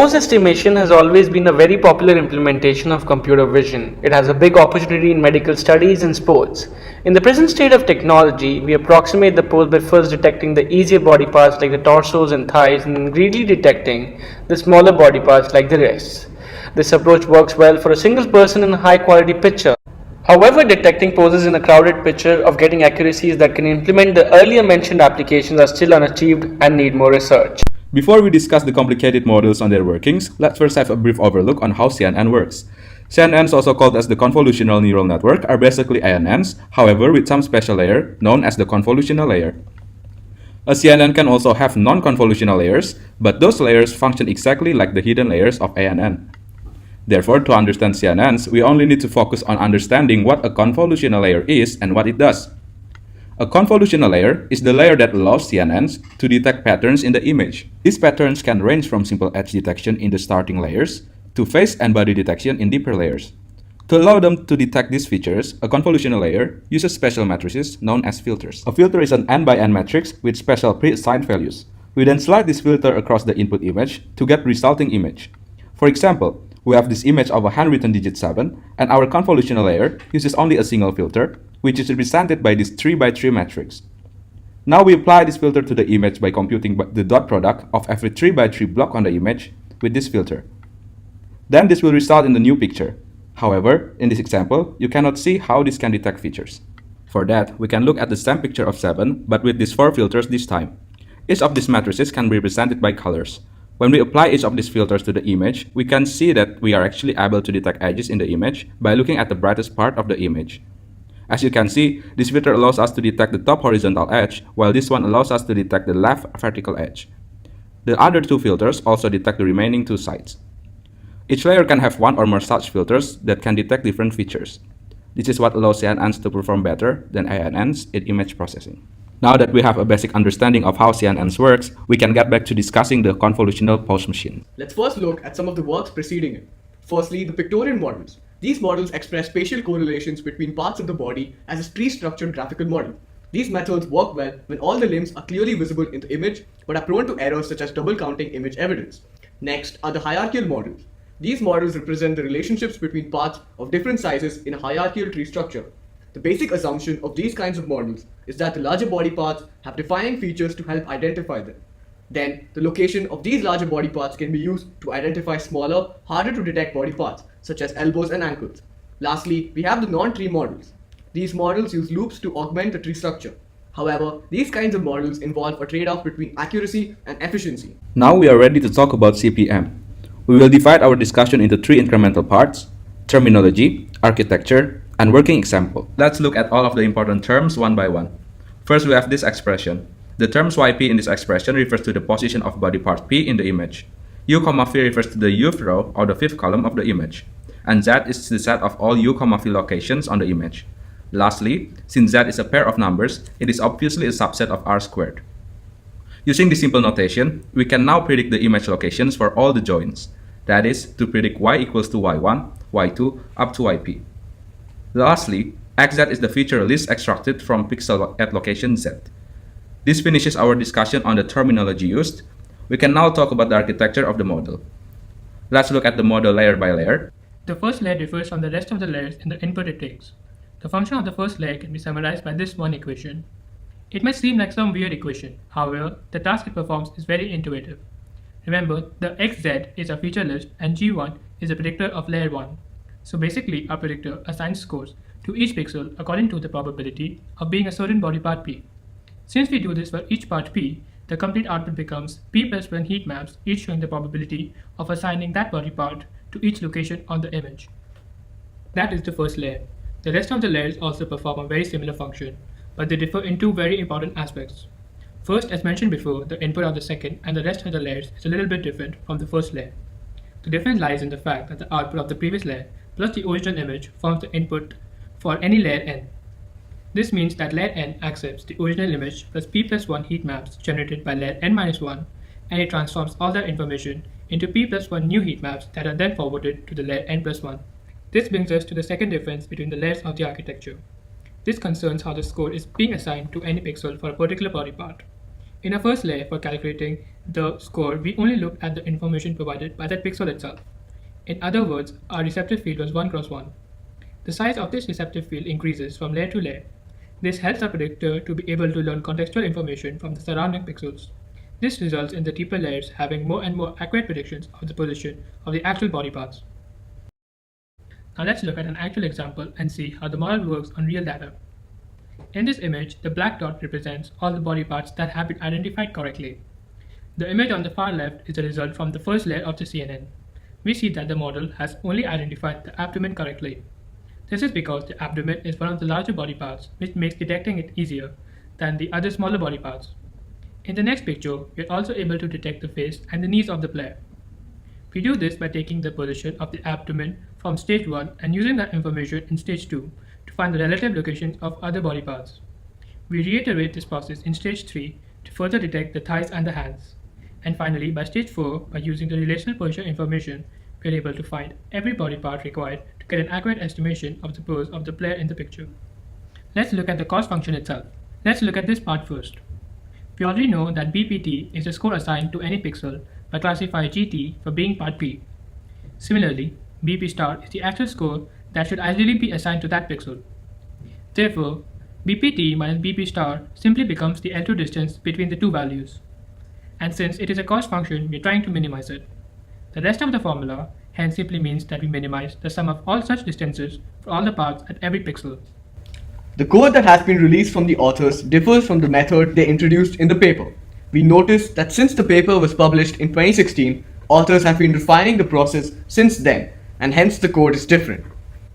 Pose estimation has always been a very popular implementation of computer vision. It has a big opportunity in medical studies and sports. In the present state of technology, we approximate the pose by first detecting the easier body parts like the torsos and thighs and then greedily detecting the smaller body parts like the wrists. This approach works well for a single person in a high quality picture. However, detecting poses in a crowded picture of getting accuracies that can implement the earlier mentioned applications are still unachieved and need more research. Before we discuss the complicated models and their workings, let's first have a brief overlook on how CNN works. CNNs, also called as the convolutional neural network, are basically ANNs, however with some special layer known as the convolutional layer. A CNN can also have non-convolutional layers, but those layers function exactly like the hidden layers of ANN. Therefore, to understand CNNs, we only need to focus on understanding what a convolutional layer is and what it does. A convolutional layer is the layer that allows CNNs to detect patterns in the image. These patterns can range from simple edge detection in the starting layers to face and body detection in deeper layers. To allow them to detect these features, a convolutional layer uses special matrices known as filters. A filter is an n-by-n matrix with special pre-assigned values. We then slide this filter across the input image to get resulting image. For example, we have this image of a handwritten digit 7, and our convolutional layer uses only a single filter, which is represented by this 3x3 matrix. Now we apply this filter to the image by computing the dot product of every 3x3 block on the image with this filter. Then this will result in the new picture. However, in this example, you cannot see how this can detect features. For that, we can look at the same picture of 7, but with these 4 filters this time. Each of these matrices can be represented by colors. When we apply each of these filters to the image, we can see that we are actually able to detect edges in the image by looking at the brightest part of the image. As you can see, this filter allows us to detect the top horizontal edge, while this one allows us to detect the left vertical edge. The other 2 filters also detect the remaining 2 sides. Each layer can have 1 or more such filters that can detect different features. This is what allows CNNs to perform better than ANNs in image processing. Now that we have a basic understanding of how CNNs works, we can get back to discussing the convolutional pose machine. Let's first look at some of the works preceding it. Firstly, the pictorial models. These models express spatial correlations between parts of the body as a tree-structured graphical model. These methods work well when all the limbs are clearly visible in the image but are prone to errors such as double counting image evidence. Next are the hierarchical models. These models represent the relationships between parts of different sizes in a hierarchical tree structure. The basic assumption of these kinds of models is that the larger body parts have defining features to help identify them. Then, the location of these larger body parts can be used to identify smaller, harder to detect body parts, such as elbows and ankles. Lastly, we have the non-tree models. These models use loops to augment the tree structure. However, these kinds of models involve a trade-off between accuracy and efficiency. Now we are ready to talk about CPM. We will divide our discussion into 3 incremental parts: terminology, architecture, and working example. Let's look at all of the important terms one by one. First, we have this expression. The term yp in this expression refers to the position of body part P in the image. U, V refers to the uth row or the 5th column of the image. And Z is the set of all U, V locations on the image. Lastly, since Z is a pair of numbers, it is obviously a subset of R squared. Using this simple notation, we can now predict the image locations for all the joints. That is, to predict y equals to y1, y2, up to yp. Lastly, xz is the feature list extracted from pixel at location z. This finishes our discussion on the terminology used. We can now talk about the architecture of the model. Let's look at the model layer by layer. The first layer differs from the rest of the layers in the input it takes. The function of the first layer can be summarized by this one equation. It might seem like some weird equation, however, the task it performs is very intuitive. Remember, the xz is a feature list and g1 is a predictor of layer 1. So basically, our predictor assigns scores to each pixel according to the probability of being a certain body part P. Since we do this for each part P, the complete output becomes P plus 1 heat maps, each showing the probability of assigning that body part to each location on the image. That is the first layer. The rest of the layers also perform a very similar function, but they differ in 2 very important aspects. First, as mentioned before, the input of the second and the rest of the layers is a little bit different from the first layer. The difference lies in the fact that the output of the previous layer plus the original image forms the input for any layer n. This means that layer n accepts the original image plus p plus 1 heat maps generated by layer n minus 1, and it transforms all that information into p plus 1 new heat maps that are then forwarded to the layer n plus 1. This brings us to the second difference between the layers of the architecture. This concerns how the score is being assigned to any pixel for a particular body part. In our first layer, for calculating the score, we only look at the information provided by that pixel itself. In other words, our receptive field was 1 cross 1. The size of this receptive field increases from layer to layer. This helps our predictor to be able to learn contextual information from the surrounding pixels. This results in the deeper layers having more and more accurate predictions of the position of the actual body parts. Now let's look at an actual example and see how the model works on real data. In this image, the black dot represents all the body parts that have been identified correctly. The image on the far left is the result from the first layer of the CNN. We see that the model has only identified the abdomen correctly. This is because the abdomen is one of the larger body parts, which makes detecting it easier than the other smaller body parts. In the next picture, we are also able to detect the face and the knees of the player. We do this by taking the position of the abdomen from stage 1 and using that information in stage 2 to find the relative locations of other body parts. We reiterate this process in stage 3 to further detect the thighs and the hands. And finally, by stage 4, by using the relational position information, we are able to find every body part required to get an accurate estimation of the pose of the player in the picture. Let's look at the cost function itself. Let's look at this part first. We already know that BPT is the score assigned to any pixel by classify GT for being part P. Similarly, BP star is the actual score that should ideally be assigned to that pixel. Therefore, BPT minus BP star simply becomes the L2 distance between the two values. And since it is a cost function, we are trying to minimize it. The rest of the formula hence simply means that we minimize the sum of all such distances for all the parts at every pixel. The code that has been released from the authors differs from the method they introduced in the paper. We noticed that since the paper was published in 2016, authors have been refining the process since then, and hence the code is different.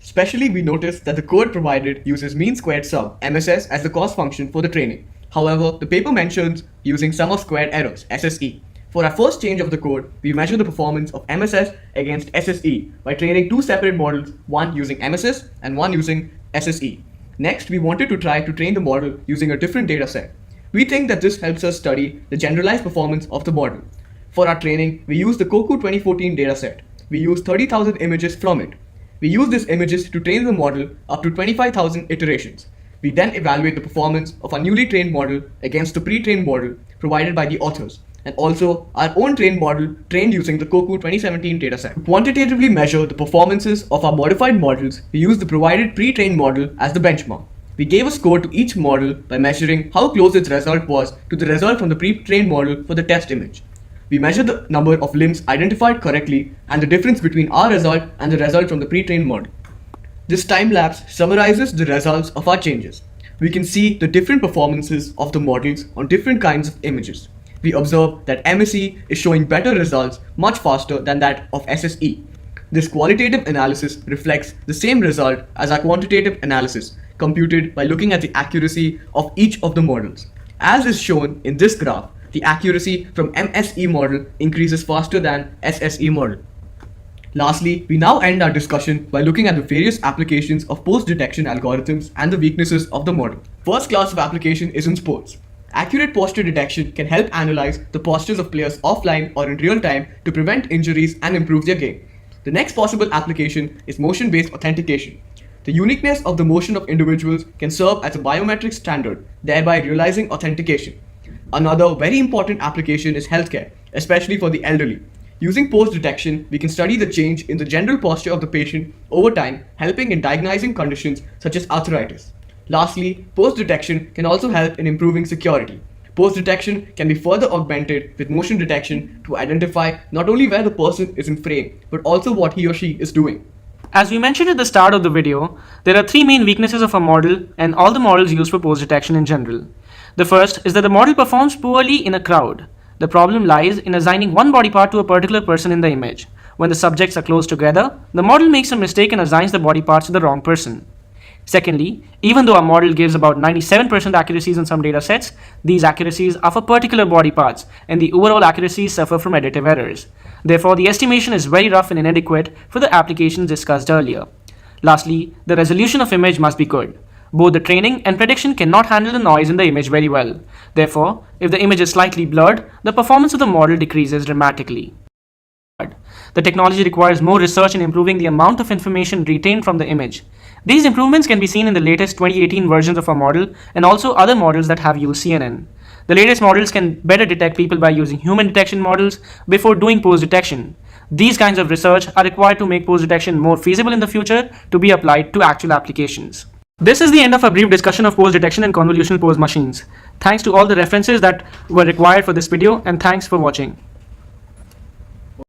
Especially, we noticed that the code provided uses mean squared sum, MSS, as the cost function for the training. However, the paper mentions using sum of squared errors, SSE. For our first change of the code, we measure the performance of MSS against SSE by training two separate models, one using MSS and one using SSE. Next, we wanted to try to train the model using a different dataset. We think that this helps us study the generalized performance of the model. For our training, we use the COMP3314 dataset. We use 30,000 images from it. We use these images to train the model up to 25,000 iterations. We then evaluate the performance of our newly trained model against the pre-trained model provided by the authors, and also our own trained model trained using the COCO 2017 dataset. To quantitatively measure the performances of our modified models, we use the provided pre-trained model as the benchmark. We gave a score to each model by measuring how close its result was to the result from the pre-trained model for the test image. We measure the number of limbs identified correctly and the difference between our result and the result from the pre-trained model. This time lapse summarizes the results of our changes. We can see the different performances of the models on different kinds of images. We observe that MSE is showing better results much faster than that of SSE. This qualitative analysis reflects the same result as our quantitative analysis, computed by looking at the accuracy of each of the models. As is shown in this graph, the accuracy from MSE model increases faster than SSE model. Lastly, we now end our discussion by looking at the various applications of post-detection algorithms and the weaknesses of the model. First class of application is in sports. Accurate posture detection can help analyze the postures of players offline or in real time to prevent injuries and improve their game. The next possible application is motion-based authentication. The uniqueness of the motion of individuals can serve as a biometric standard, thereby realizing authentication. Another very important application is healthcare, especially for the elderly. Using pose detection, we can study the change in the general posture of the patient over time, helping in diagnosing conditions such as arthritis. Lastly, pose detection can also help in improving security. Pose detection can be further augmented with motion detection to identify not only where the person is in frame, but also what he or she is doing. As we mentioned at the start of the video, there are three main weaknesses of a model and all the models used for pose detection in general. The first is that the model performs poorly in a crowd. The problem lies in assigning one body part to a particular person in the image. When the subjects are close together, the model makes a mistake and assigns the body parts to the wrong person. Secondly, even though our model gives about 97% accuracies in some datasets, these accuracies are for particular body parts, and the overall accuracies suffer from additive errors. Therefore, the estimation is very rough and inadequate for the applications discussed earlier. Lastly, the resolution of image must be good. Both the training and prediction cannot handle the noise in the image very well. Therefore, if the image is slightly blurred, the performance of the model decreases dramatically. The technology requires more research in improving the amount of information retained from the image. These improvements can be seen in the latest 2018 versions of our model and also other models that have used CNN. The latest models can better detect people by using human detection models before doing pose detection. These kinds of research are required to make pose detection more feasible in the future to be applied to actual applications. This is the end of a brief discussion of pose detection and convolutional pose machines. Thanks to all the references that were required for this video, and thanks for watching.